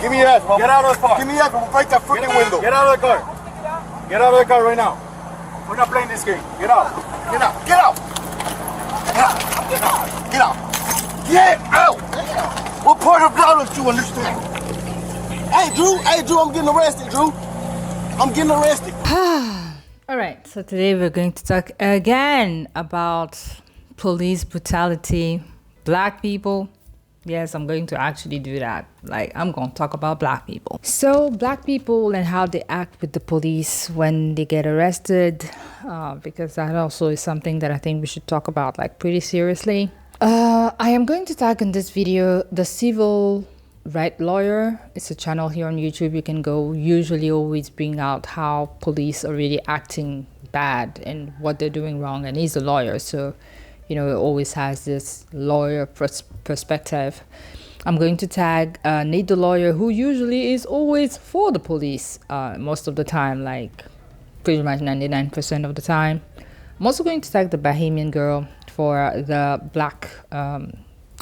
Give me your ass, mama. Get out of the car. Give me your ass, I'm gonna break that freaking window. Get out of the car. Get out of the car right now. We're not playing this game. Get out. Get out. Get out. Get out. Get out. Get out. Get out. What part of law don't you understand? Hey, Drew, I'm getting arrested, Drew. I'm getting arrested. All right, so today we're going to talk again about police brutality, black people. Yes, I'm going to actually do that. Like, I'm going to talk about black people. So, black people and how they act with the police when they get arrested, because that also is something that I think we should talk about, like, pretty seriously. I am going to tag in this video The Civil Right Lawyer. It's a channel here on YouTube. You can go, usually always bring out how police are really acting bad and what they're doing wrong. And he's a lawyer, so you know, it always has this lawyer perspective. I'm going to tag Nate the lawyer, who usually is always for the police most of the time, like pretty much 99% of the time. I'm also going to tag the Bahamian girl for the black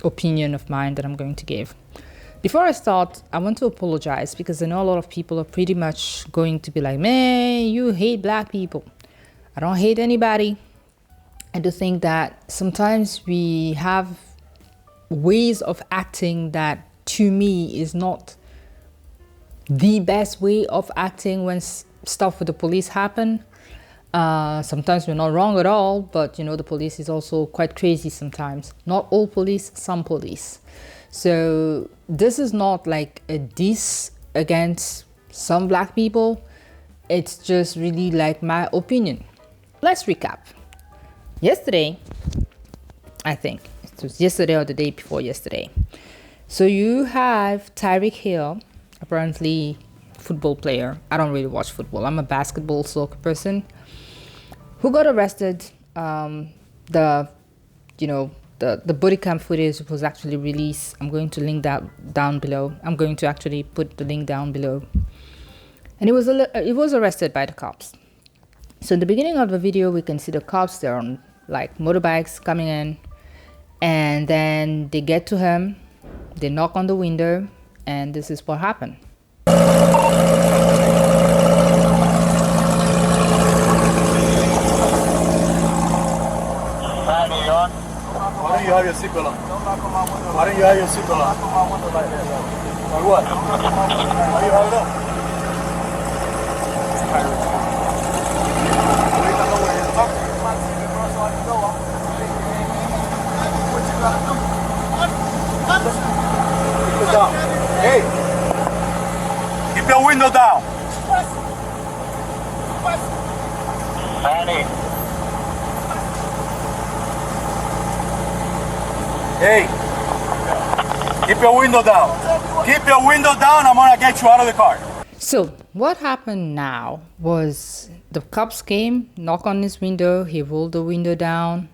opinion of mine that I'm going to give. Before I start, I want to apologize because I know a lot of people are pretty much going to be like, man, you hate black people. I don't hate anybody. I do think that sometimes we have ways of acting that, to me, is not the best way of acting when stuff with the police happen. Sometimes we're not wrong at all, but you know, the police is also quite crazy sometimes. Not all police, some police. So this is not like a diss against some black people. It's just really like my opinion. Let's recap. Yesterday, I think it was yesterday or the day before yesterday. So you have Tyreek Hill, apparently football player. I don't really watch football. I'm a basketball soccer person, who got arrested. The body cam footage was actually released. I'm going to link that down below. I'm going to actually put the link down below. And he was arrested by the cops. So in the beginning of the video, we can see the cops. They're on like motorbikes coming in, and then they get to him. They knock on the window, and this is what happened. Why don't you have your seatbelt on? Why don't you have your seatbelt on? Or what? Why do you have it on? Down. Hey, keep your window down. Annie. Hey, keep your window down. Keep your window down. I'm gonna get you out of the car. So what happened now was the cops came, knocked on his window. He rolled the window down,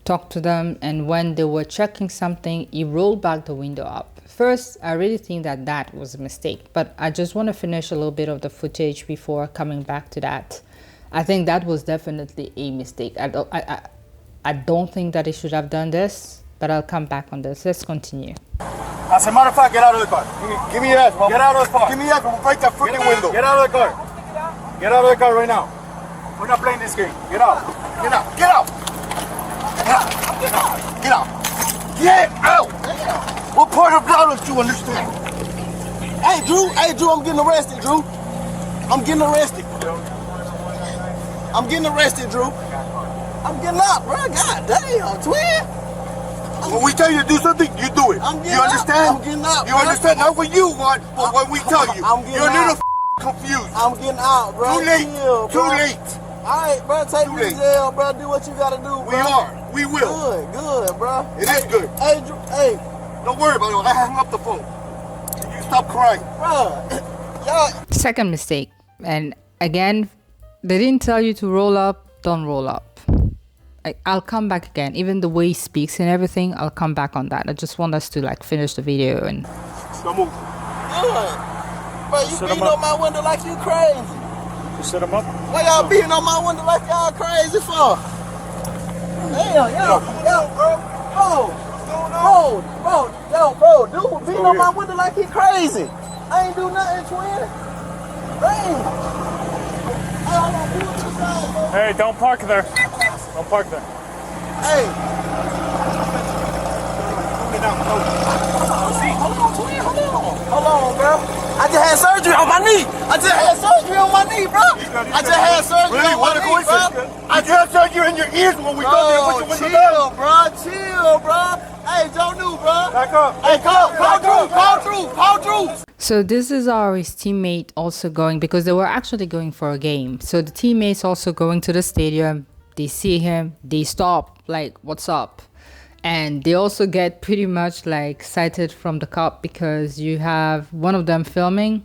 talked to them, and when they were checking something, he rolled back the window up. First, I really think that was a mistake, but I just want to finish a little bit of the footage before coming back to that. I think that was definitely a mistake. I don't think that he should have done this, but I'll come back on this. Let's continue. As a matter of fact, get out of the car. Give me your ass, mama. Get out of the car. Give me your ass, I'm gonna break that freaking window. Get out of the car. Get out of the car right now. We're not playing this game. Get out. Get out. Get out. Get out. Get out. Get out. Get out. What part of law don't you understand? Hey, Drew, I'm getting arrested, Drew. I'm getting arrested. I'm getting arrested, Drew. I'm getting out, bro. God damn, twin. When we tell you to do something, you do it. You understand? I'm getting out. You understand? Not what you want, but what we tell you. You're a little confused. I'm getting out, bro. Too late. Too late. All right, bro. Take me to jail, bro. Do what you gotta do, bro. We are. We will. Good, bro. It is good. Hey, Drew. Hey. Don't worry about it. I hung up the phone. You stop crying. Bro. Second mistake. And again, they didn't tell you to roll up. Don't roll up. I'll come back again. Even the way he speaks and everything, I'll come back on that. I just want us to like finish the video and... Don't move. Good. Bro, you beating on my window like you crazy. You set him up? Why y'all beating on my window like y'all crazy for? Damn, yo, bro. Bro, y'all out, bro. Dude, beating on my window like he crazy. I ain't do nothing, twin. Dang. Hey, don't park there. Don't park there. Hey. Hold on, bro. I just had surgery on my knee. I just had surgery on my knee, bro. I just had surgery on my knee, bro. I just had surgery in your ears when we come here. Put your window Chill, down. bro. Chill, bro. Hey, Joe New, bro. Back up. Hey, call Drew. So this is our his teammate also going, because they were actually going for a game. So the teammates also going to the stadium. They see him. They stop. Like, what's up? And they also get pretty much like cited from the cop, because you have one of them filming,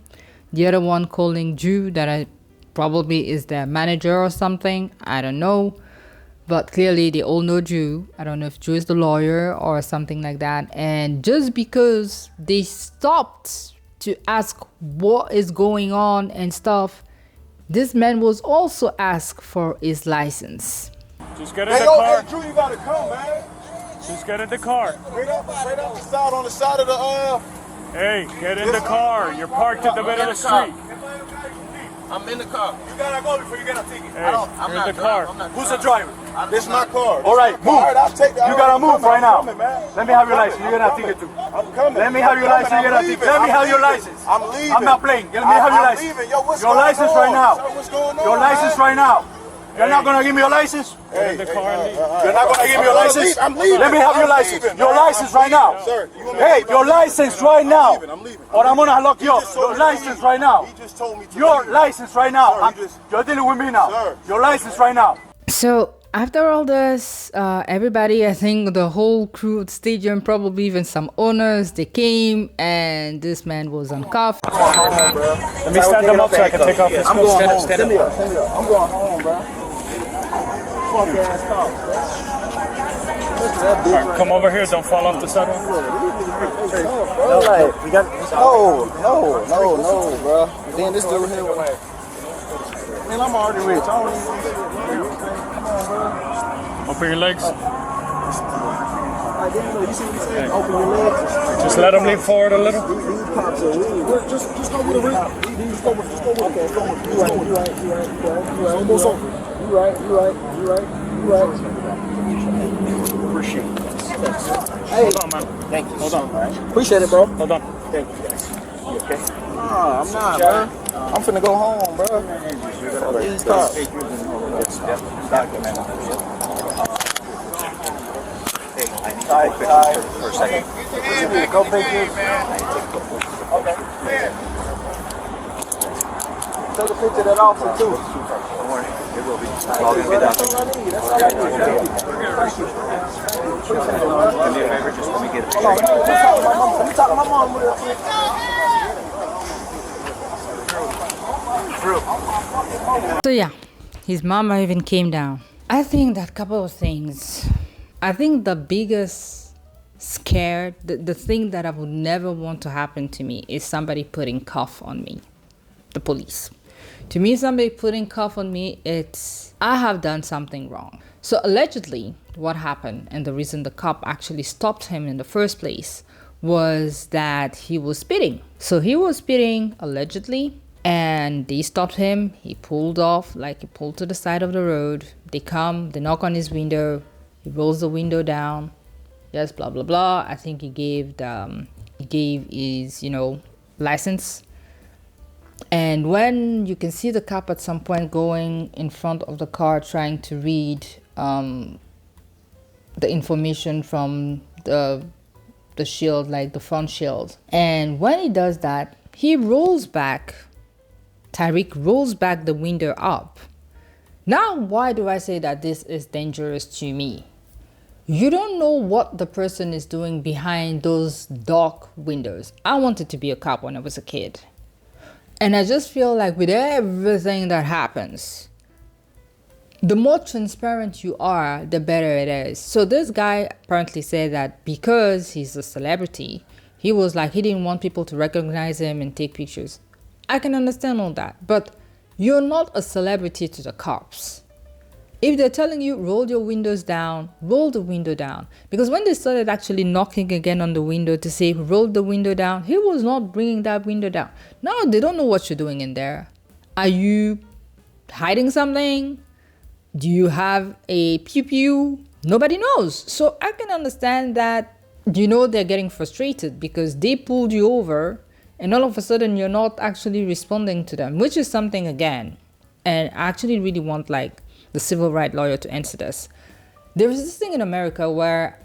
the other one calling Drew, that I probably is their manager or something. I don't know. But clearly they all know Drew. I don't know if Drew is the lawyer or something like that. And just because they stopped to ask what is going on and stuff, this man was also asked for his license. Just get in the car. Hey, Drew, you gotta come, man. Just get in the car. Right up the side, on the side of the, Hey, get in the car. You're parked in the middle of the street. I'm in the car. You gotta go before you get a ticket. Hey, I'm you're not in the car. Who's the driver? This is my car. All right, move. I'll take that. You gotta move right now. Let me have your license. You're gonna have a ticket too. I'm coming. Let me have your license. You're gonna have a ticket. Let me have your license. I'm leaving. I'm not playing. Let me have your license. Leaving. Yo, what's Your going license on? right now. Sir, what's going on, Your license right now. You're not gonna give me your license? Hey, in the car and leave. You're not gonna give me your license? I'm leaving. Let me have your license. Your license right now. Sir, Hey, your license right now. I'm leaving. Or I'm gonna lock you up. Your license right now. He just told me to Your leave. license right now. Sir, you just- You're dealing with me now. Sir. Your license right now. So after all this, everybody, I think the whole crew at the stadium, probably even some owners, they came, and this man was uncuffed. Let me stand them up so I can take off this I'm coat. going home. Stand Send up. me up. Send me up. I'm going home, bro. Fuck ass cop, bro. Look at that bitch right Come over here. Don't fall off the sidewalk. bro. Like, we got no, bro. Then this dude here was like, man, I'm already rich. I don't even. Come on, bro. Open your legs. Like, damn, you see what he said? Open your legs. Just let them lean forward a little. These cops are weird. Just go with it, Just go with it. Okay, go with it. You right. Almost over. You right. Appreciate it. Hey, Hold on, man. thank you. Hold on. Right. Appreciate it, bro. Hold on. Thank you, guys. You okay? Nah, I'm not, bro. I'm finna go home, bro. These cops. For a second. Go pictures. Okay. Take a picture of that officer too. Don't worry. It will be. All gonna be done. That's all I need. That's all I need. Do me a favor. Just let me get a picture. Let me talk to my mom real quick. So yeah, his mama even came down. I think that couple of things. I think the biggest scare, the thing that I would never want to happen to me is somebody putting cuff on me, the police. To me, somebody putting cuff on me, it's I have done something wrong. So allegedly, what happened and the reason the cop actually stopped him in the first place was that he was speeding. So he was speeding allegedly, and they stopped him. He pulled off, like he pulled to the side of the road. They come, they knock on his window. He rolls the window down. Yes, blah blah blah. I think he gave his license. And when you can see the cop at some point going in front of the car trying to read the information from the shield, like the front shield. And when he does that, he rolls back. Tyreek rolls back the window up. Now, why do I say that this is dangerous to me? You don't know what the person is doing behind those dark windows. I wanted to be a cop when I was a kid. And I just feel like with everything that happens, the more transparent you are, the better it is. So this guy apparently said that because he's a celebrity, he was like, he didn't want people to recognize him and take pictures. I can understand all that, but you're not a celebrity to the cops. If they're telling you roll your windows down, roll the window down. Because when they started actually knocking again on the window to say roll the window down, he was not bringing that window down. Now they don't know what you're doing in there. Are you hiding something? Do you have a pew-pew? Nobody knows. So I can understand that, they're getting frustrated because they pulled you over and all of a sudden you're not actually responding to them, which is something again. And I actually really want the civil rights lawyer to answer this. There is this thing in America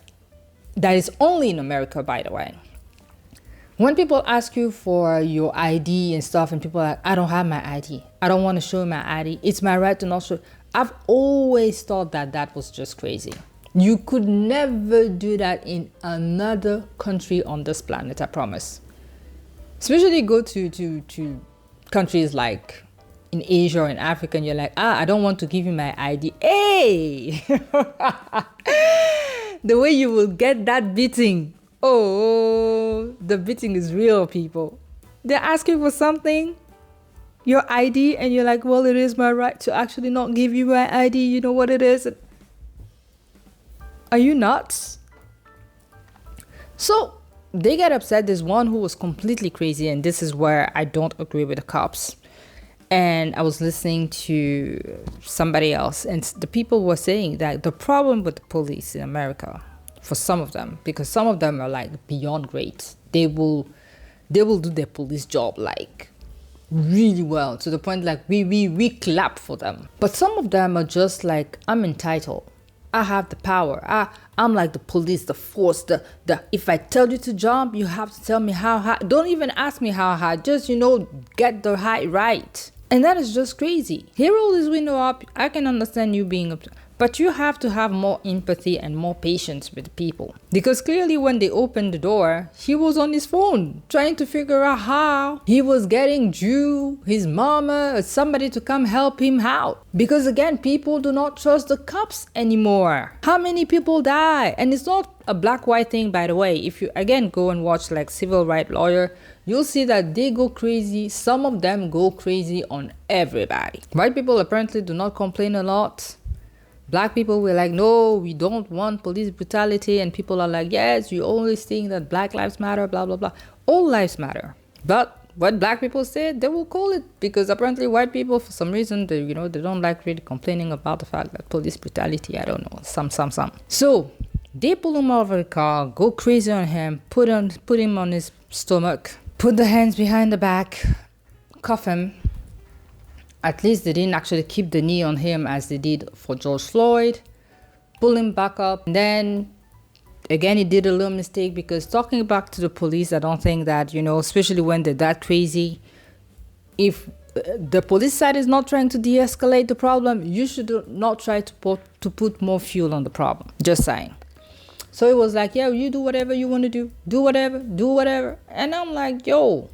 that is only in America, by the way. When people ask you for your ID and stuff, and people are like, I don't have my ID. I don't want to show my ID. It's my right to not show. I've always thought that was just crazy. You could never do that in another country on this planet, I promise. Especially go to countries like in Asia or in Africa, and you're like, I don't want to give you my ID. Hey! The way you will get that beating. Oh, the beating is real, people. They're asking for something, your ID, and you're like, well, it is my right to actually not give you my ID. You know what it is? Are you nuts? So they get upset. There's one who was completely crazy, and this is where I don't agree with the cops. And I was listening to somebody else, and the people were saying that the problem with the police in America, for some of them, because some of them are beyond great, they will do their police job really well, to the point we clap for them. But some of them are just I'm entitled. I have the power. I'm like the police, the force, the if I tell you to jump, you have to tell me how high. Don't even ask me how high. Just, get the height right. And that is just crazy. He rolled his window up. I can understand you being upset. But you have to have more empathy and more patience with people. Because clearly when they opened the door, he was on his phone trying to figure out how he was getting Drew, his mama, or somebody to come help him out. Because again, people do not trust the cops anymore. How many people die? And it's not a black-white thing, by the way. If you again go and watch civil rights lawyer, you'll see that they go crazy. Some of them go crazy on everybody. White people apparently do not complain a lot. Black people were like, no, we don't want police brutality. And people are like, yes, you always think that Black lives matter, blah, blah, blah. All lives matter. But what black people say, they will call it. Because apparently white people, for some reason, they don't like really complaining about the fact that police brutality, I don't know, some. So they pull him out of the car, go crazy on him, put him on his stomach, put the hands behind the back, cuff him. At least they didn't actually keep the knee on him as they did for George Floyd. Pull him back up. And then, again, he did a little mistake because talking back to the police, I don't think that, especially when they're that crazy, if the police side is not trying to de-escalate the problem, you should not try to put more fuel on the problem. Just saying. So it was like, yeah, you do whatever you want to do. Do whatever. And I'm like, yo,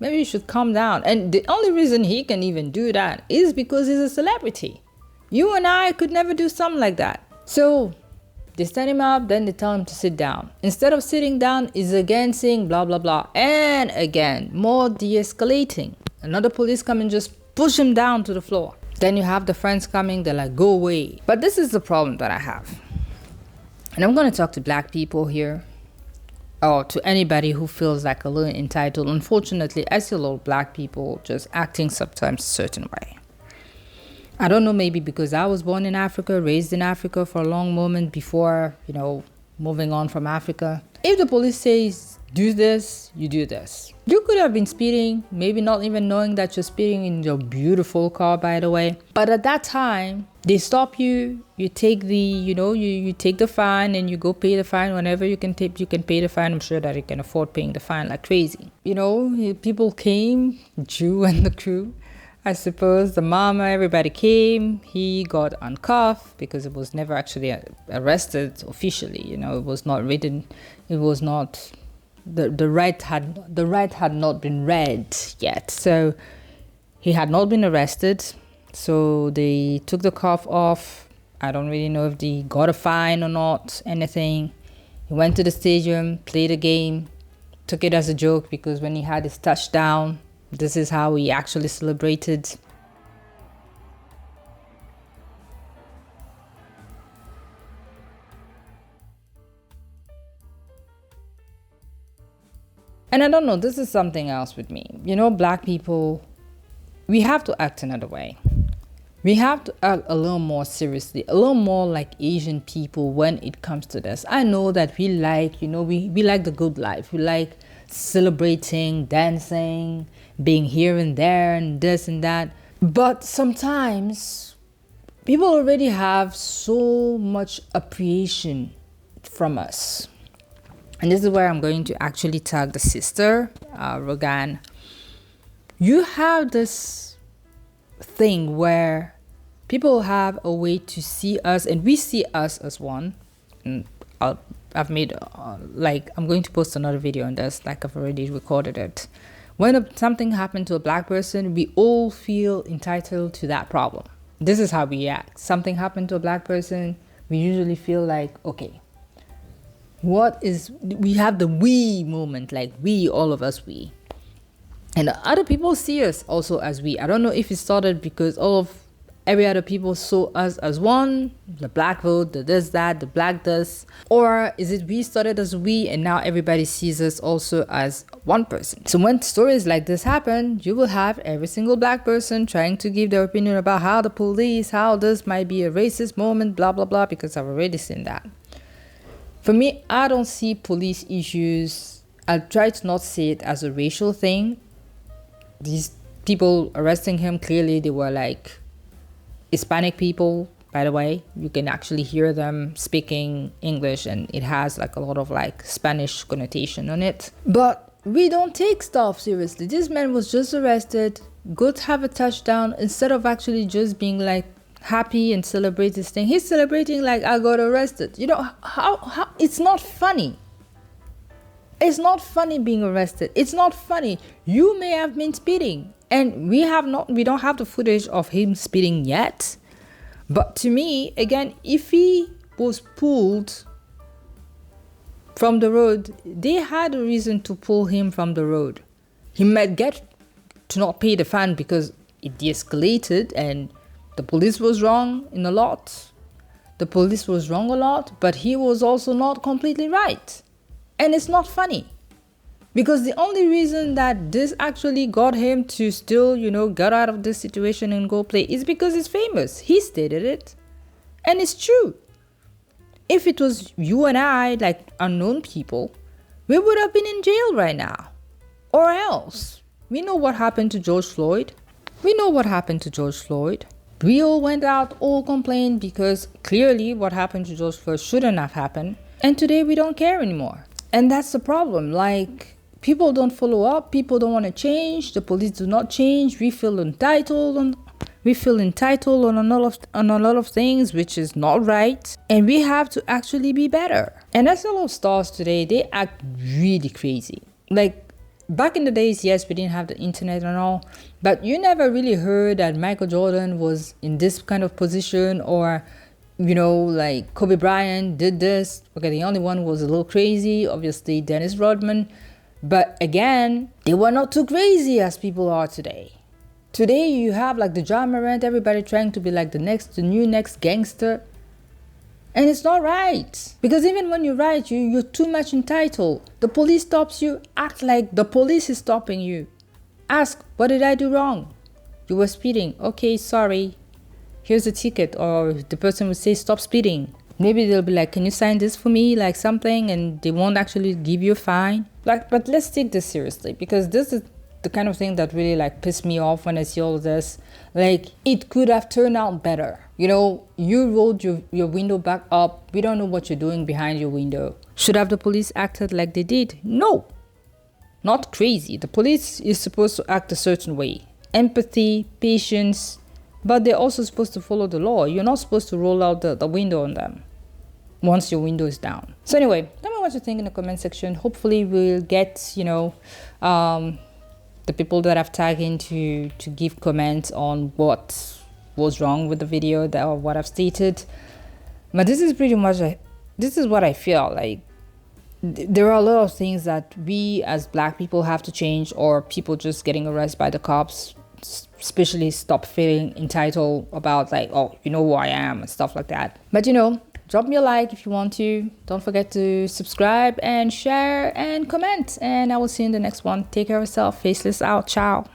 maybe you should calm down. And the only reason he can even do that is because he's a celebrity. You and I could never do something like that. So they stand him up, then they tell him to sit down. Instead of sitting down, is again saying blah, blah, blah. And again, more de-escalating. Another police come and just push him down to the floor. Then you have the friends coming, they're like, go away. But this is the problem that I have. And I'm going to talk to black people here, or to anybody who feels a little entitled. Unfortunately, I see a lot of black people just acting sometimes a certain way. I don't know, maybe because I was born in Africa, raised in Africa for a long moment before, moving on from Africa. If the police says, do this, you do this. You could have been speeding, maybe not even knowing that you're speeding in your beautiful car, by the way. But at that time, they stop you, you take the, you take the fine and you go pay the fine. Whenever you can pay the fine. I'm sure that you can afford paying the fine like crazy. People came, Drew and the crew. I suppose the mama, everybody came. He got uncuffed because it was never actually arrested officially. It was not written. It was not, the right had not been read yet. So he had not been arrested. So they took the cuff off. I don't really know if they got a fine or not, anything. He went to the stadium, played a game, took it as a joke because when he had his touchdown, this is how he actually celebrated. And I don't know, this is something else with me. You know, black people, we have to act another way. We have to act a little more seriously, a little more like Asian people when it comes to this. I know that we like, you know, we like the good life. We like celebrating, dancing, being here and there and this and that. But sometimes people already have so much appreciation from us. And this is where I'm going to actually tag the sister, Rogan. You have this thing where people have a way to see us, and we see us as one. And I've made, I'm going to post another video on this, like I've already recorded it. When something happened to a black person, we all feel entitled to that problem. This is how we act. Something happened to a black person, we usually feel like, okay, we have the we moment, like we, all of us, we. And other people see us also as we. I don't know if it started because every other people saw us as one, the black vote, the this, that, the black this, or is it we started as we and now everybody sees us also as one person? So when stories like this happen, you will have every single black person trying to give their opinion about how the police, how this might be a racist moment, blah, blah, blah, because I've already seen that. For me, I don't see police issues. I try to not see it as a racial thing. These people arresting him, clearly they were like Hispanic people, by the way. You can actually hear them speaking English and it has like a lot of like Spanish connotation on it. But we don't take stuff seriously. This man was just arrested, go to have a touchdown, instead of actually just being like happy and celebrate this thing. He's celebrating like I got arrested. You know, how it's not funny. It's not funny being arrested. It's not funny. You may have been speeding, and we don't have the footage of him speeding yet. But to me, again, if he was pulled from the road, they had a reason to pull him from the road. He might get to not pay the fine because it de-escalated and the police was wrong in a lot. The police was wrong a lot, but he was also not completely right. And it's not funny. Because the only reason that this actually got him to still, you know, get out of this situation and go play is because he's famous. He stated it. And it's true. If it was you and I, like unknown people, we would have been in jail right now. Or else. We know what happened to George Floyd. We know what happened to George Floyd. We all went out, all complained because clearly what happened to George Floyd shouldn't have happened. And today we don't care anymore. And that's the problem. Like, people don't follow up. People don't want to change. The police do not change. We feel entitled on a lot of things, which is not right. And we have to actually be better. And as a lot of stars today, they act really crazy. Like, back in the days, yes, we didn't have the internet and all, but you never really heard that Michael Jordan was in this kind of position, or, you know, like Kobe Bryant did this. Okay, the only one who was a little crazy, obviously Dennis Rodman. But again, they were not too crazy as people are today. Today you have like the John Morant, everybody trying to be like the new next gangster. And it's not right. Because even when you're right, you're too much entitled. The police stops you, act like the police is stopping you. Ask, what did I do wrong? You were speeding. Okay, sorry. Here's a ticket. Or the person would say, stop speeding. Maybe they'll be like, can you sign this for me? Like something. And they won't actually give you a fine. Like, but let's take this seriously. Because this is the kind of thing that really like pissed me off when I see all of this. Like, it could have turned out better. You know, you rolled your window back up. We don't know what you're doing behind your window. Should have the police acted like they did? No. Not crazy. The police is supposed to act a certain way. Empathy, patience, but they're also supposed to follow the law. You're not supposed to roll out the window on them once your window is down. So anyway, let me know what you think in the comment section. Hopefully we'll get, you know, the people that I've tagged in to give comments on what was wrong with the video or what I've stated. But this is pretty much this is what I feel like. There are a lot of things that we as black people have to change, or people just getting arrested by the cops, especially stop feeling entitled about like, oh, you know who I am and stuff like that. But you know, drop me a like if you want to. Don't forget to subscribe and share and comment. And I will see you in the next one. Take care of yourself. Faceless out. Ciao.